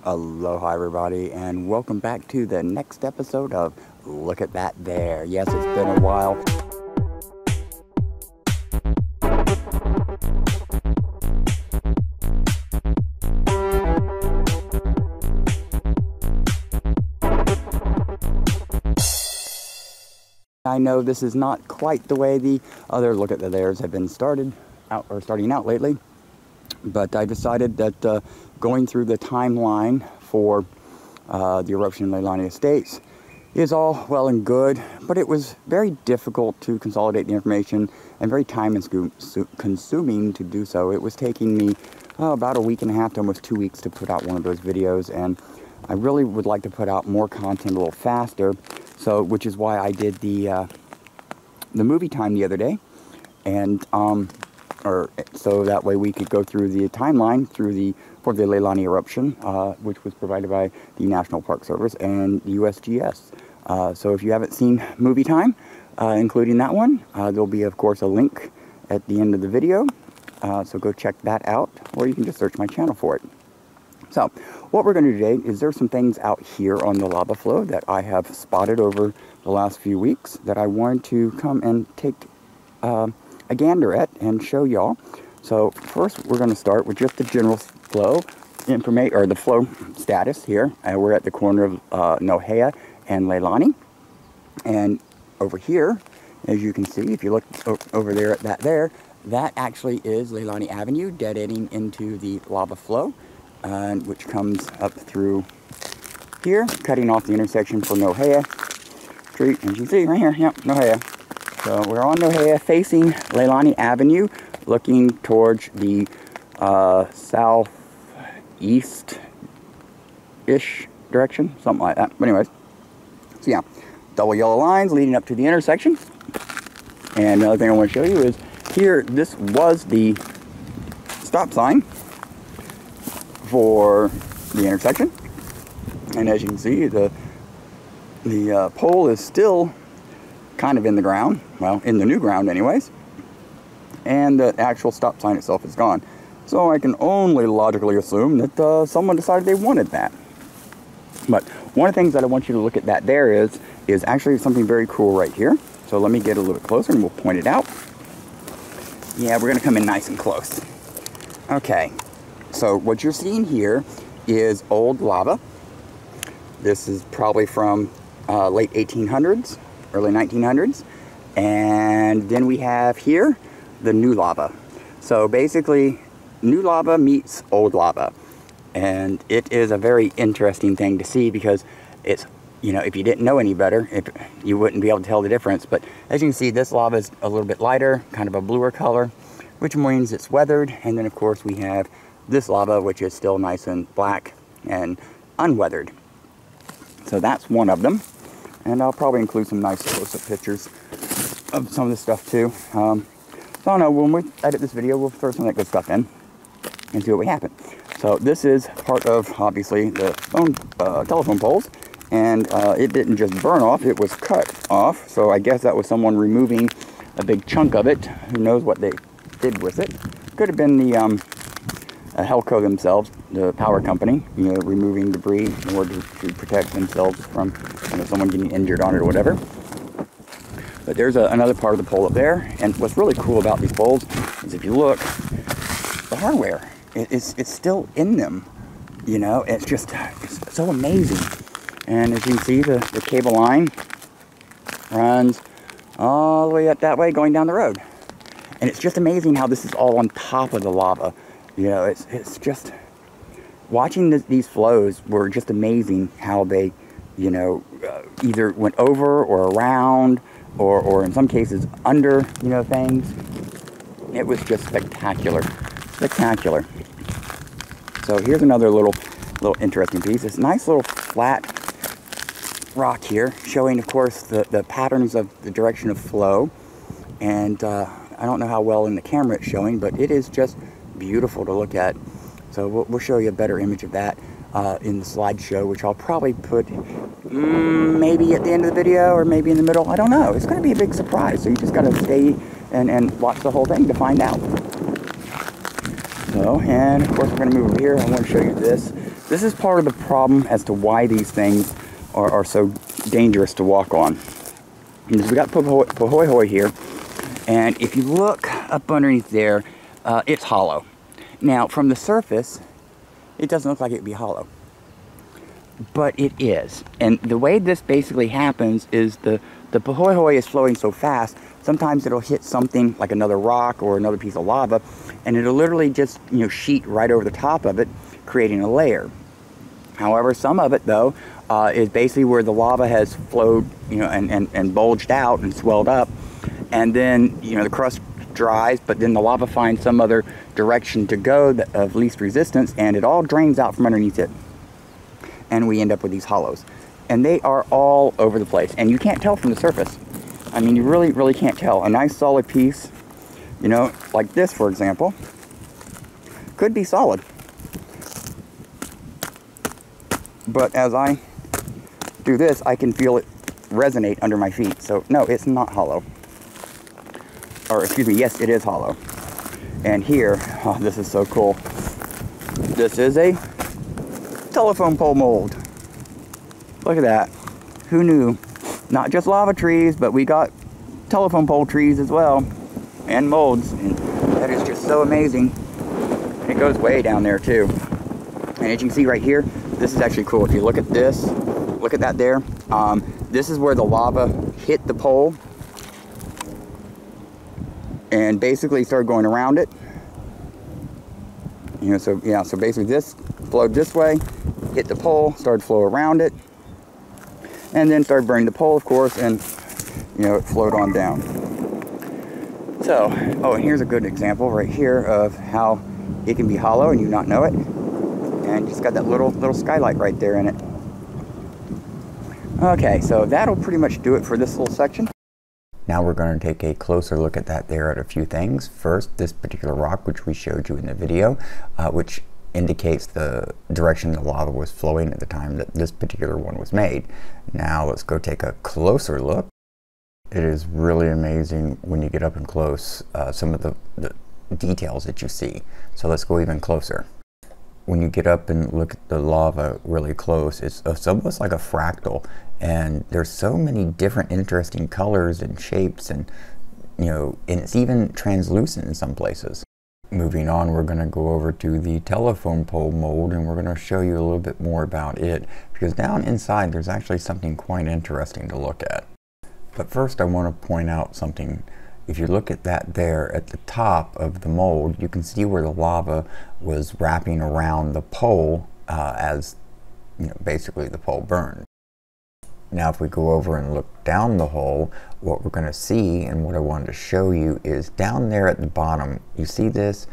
Aloha everybody, and welcome back to the next episode of Look at That There. Yes, it's been a while. I know this is not quite the way the other Look at the Theirs have been starting out lately, but I decided that going through the timeline for the eruption in Leilani Estates is all well and good, but it was very difficult to consolidate the information and very time consuming to do so. It was taking me about a week and a half to almost 2 weeks to put out one of those videos, and I really would like to put out more content a little faster, so which is why I did the movie time the other day, and so that way we could go through the timeline for the Leilani eruption, which was provided by the National Park Service and USGS. So if you haven't seen movie time, including that one, there'll be of course a link at the end of the video. So go check that out, or you can just search my channel for it. So what we're going to do today is there's some things out here on the lava flow that I have spotted over the last few weeks that I wanted to come and take a gander at and show y'all. So first we're going to start with just the general flow information, or the flow status here. We're at the corner of Nohea and Leilani, and over here, as you can see, if you look over there at that actually is Leilani Avenue dead-ending into the lava flow, which comes up through here, cutting off the intersection for Nohea Street. And you can see right here, yep, Nohea. So we're on Nohea facing Leilani Avenue, looking towards the southeast-ish direction, something like that. But anyways, so yeah, double yellow lines leading up to the intersection. And another thing I want to show you is here, this was the stop sign for the intersection. And as you can see, the pole is still kind of in the ground, well, in the new ground anyways, and the actual stop sign itself is gone. So I can only logically assume that someone decided they wanted that. But one of the things that I want you to look at that there is actually something very cool right here. So let me get a little bit closer and we'll point it out. Yeah, we're gonna come in nice and close. Okay, so what you're seeing here is old lava. This is probably from late 1800s, early 1900s, and then we have here the new lava. So basically, new lava meets old lava, and it is a very interesting thing to see because it's, you know, if you didn't know any better, you wouldn't be able to tell the difference. But as you can see, this lava is a little bit lighter, kind of a bluer color, which means it's weathered. And then of course we have this lava, which is still nice and black and unweathered. So that's one of them. And I'll probably include some nice close-up pictures of some of this stuff too. So I don't know, when we edit this video, we'll throw some of that good stuff in and see what we happen. So this is part of, obviously, the telephone poles. And it didn't just burn off, it was cut off. So I guess that was someone removing a big chunk of it. Who knows what they did with it. Could have been the Helco themselves, the power company, you know, removing debris in order to protect themselves from, you know, someone getting injured on it or whatever. But there's another part of the pole up there, and what's really cool about these poles is if you look, the hardware, it's still in them, you know, it's so amazing. And as you can see, the cable line runs all the way up that way going down the road. And it's just amazing how this is all on top of the lava. You know, it's just, watching these flows were just amazing how they, you know, either went over or around or in some cases under, you know, things. It was just spectacular, spectacular. So here's another little interesting piece. This nice little flat rock here, showing of course the patterns of the direction of flow. And I don't know how well in the camera it's showing, but it is just beautiful to look at. So we'll show you a better image of that in the slideshow, which I'll probably put maybe at the end of the video or maybe in the middle. I don't know. It's going to be a big surprise, so you just got to stay and watch the whole thing to find out. So So, and of course we're going to move over here. I want to show you this. This is part of the problem as to why these things are so dangerous to walk on. Because we got Pahoehoe here, and if you look up underneath there, it's hollow. Now, from the surface, it doesn't look like it'd be hollow, but it is. And the way this basically happens is the Pahoehoe is flowing so fast, sometimes it'll hit something like another rock or another piece of lava, and it'll literally just, you know, sheet right over the top of it, creating a layer. However, some of it, though, is basically where the lava has flowed, you know, and bulged out and swelled up, and then, you know, the crust dries, but then the lava finds some other direction to go of least resistance, and it all drains out from underneath it, and we end up with these hollows. And they are all over the place, and you can't tell from the surface. I mean, you really can't tell. A nice solid piece, you know, like this, for example, could be solid, but as I do this, I can feel it resonate under my feet. So no, it's not hollow. Or excuse me, yes, it is hollow. And here, oh, this is so cool. This is a telephone pole mold. Look at that. Who knew? Not just lava trees, but we got telephone pole trees as well, and molds. And that is just so amazing. And it goes way down there too. And as you can see right here, this is actually cool. If you look at this, look at that there. This is where the lava hit the pole and basically started going around it. You know, so yeah, so basically this flowed this way, hit the pole, started to flow around it, and then started burning the pole, of course, and you know, it flowed on down. So, oh, and here's a good example right here of how it can be hollow and you not know it. And it's got that little skylight right there in it. Okay, so that'll pretty much do it for this little section. Now we're going to take a closer look at that there at a few things. First, this particular rock, which we showed you in the video, which indicates the direction the lava was flowing at the time that this particular one was made. Now let's go take a closer look. It is really amazing when you get up and close, some of the details that you see. So let's go even closer. When you get up and look at the lava really close, it's almost like a fractal, and there's so many different interesting colors and shapes, and you know, and it's even translucent in some places. Moving on, we're going to go over to the telephone pole mold, and we're going to show you a little bit more about it, because down inside there's actually something quite interesting to look at. But first I want to point out something. If you look at that there at the top of the mold, you can see where the lava was wrapping around the pole as, you know, basically the pole burned. Now if we go over and look down the hole, what we're going to see, and what I wanted to show you, is down there at the bottom, you see this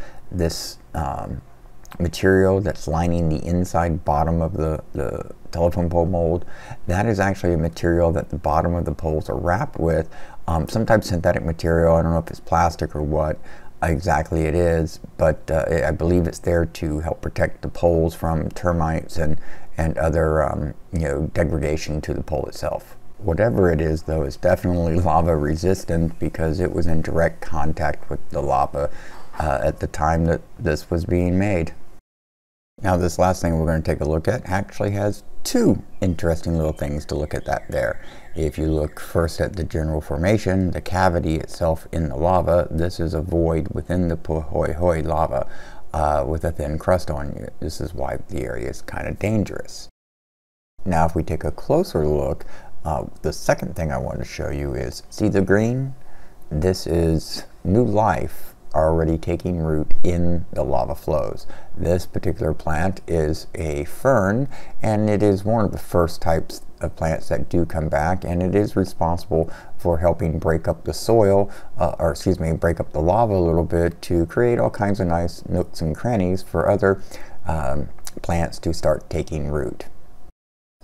material that's lining the inside bottom of the telephone pole mold. That is actually a material that the bottom of the poles are wrapped with, some type of synthetic material. I don't know if it's plastic or what exactly it is, but I believe it's there to help protect the poles from termites and other you know, degradation to the pole itself. Whatever it is, though, is definitely lava resistant, because it was in direct contact with the lava at the time that this was being made. Now this last thing we're going to take a look at actually has two interesting little things to look at that there. If you look first at the general formation, the cavity itself in the lava, this is a void within the Pahoehoe lava with a thin crust on it. This is why the area is kind of dangerous. Now if we take a closer look, the second thing I want to show you is, see the green? This is new life already taking root in the lava flows. This particular plant is a fern, and it is one of the first types of plants that do come back, and it is responsible for helping break up the soil, break up the lava a little bit to create all kinds of nice nooks and crannies for other plants to start taking root.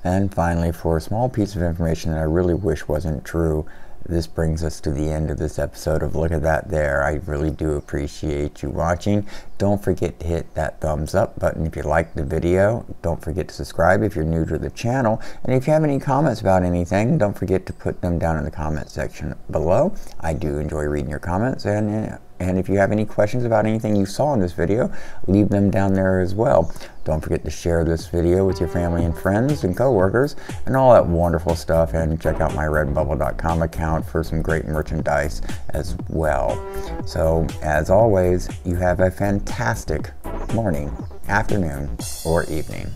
And finally, for a small piece of information that I really wish wasn't true, this brings us to the end of this episode of Look at That There. I really do appreciate you watching. Don't forget to hit that thumbs up button if you liked the video. Don't forget to subscribe if you're new to the channel. And if you have any comments about anything, don't forget to put them down in the comment section below. I do enjoy reading your comments, and And if you have any questions about anything you saw in this video, leave them down there as well. Don't forget to share this video with your family and friends and coworkers and all that wonderful stuff, and check out my redbubble.com account for some great merchandise as well. So as always, you have a fantastic morning, afternoon, or evening.